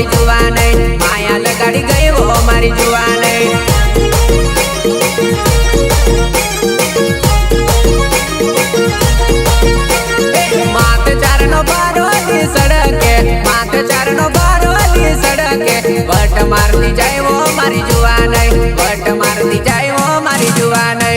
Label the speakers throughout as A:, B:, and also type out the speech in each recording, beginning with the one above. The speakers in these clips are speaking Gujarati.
A: મારી જુવાને માયા લગાડી ગઈ વો મારી જુવાને માથ ચારનો બારોલી સડકે માથ ચારનો બારોલી સડકે વટ મારતી જાય વો મારી જુવાને વટ મારતી જાય વો મારી જુવાને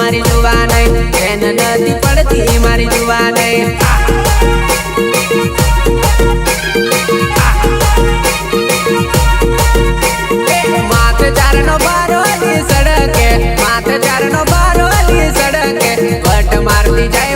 A: મારી જુવાને ચેન નથી પડતી મારી જુવાને માથ ચારનો બારોલી સડકે માથ ચારનો બારોલી સડકે વટ મારતી જાય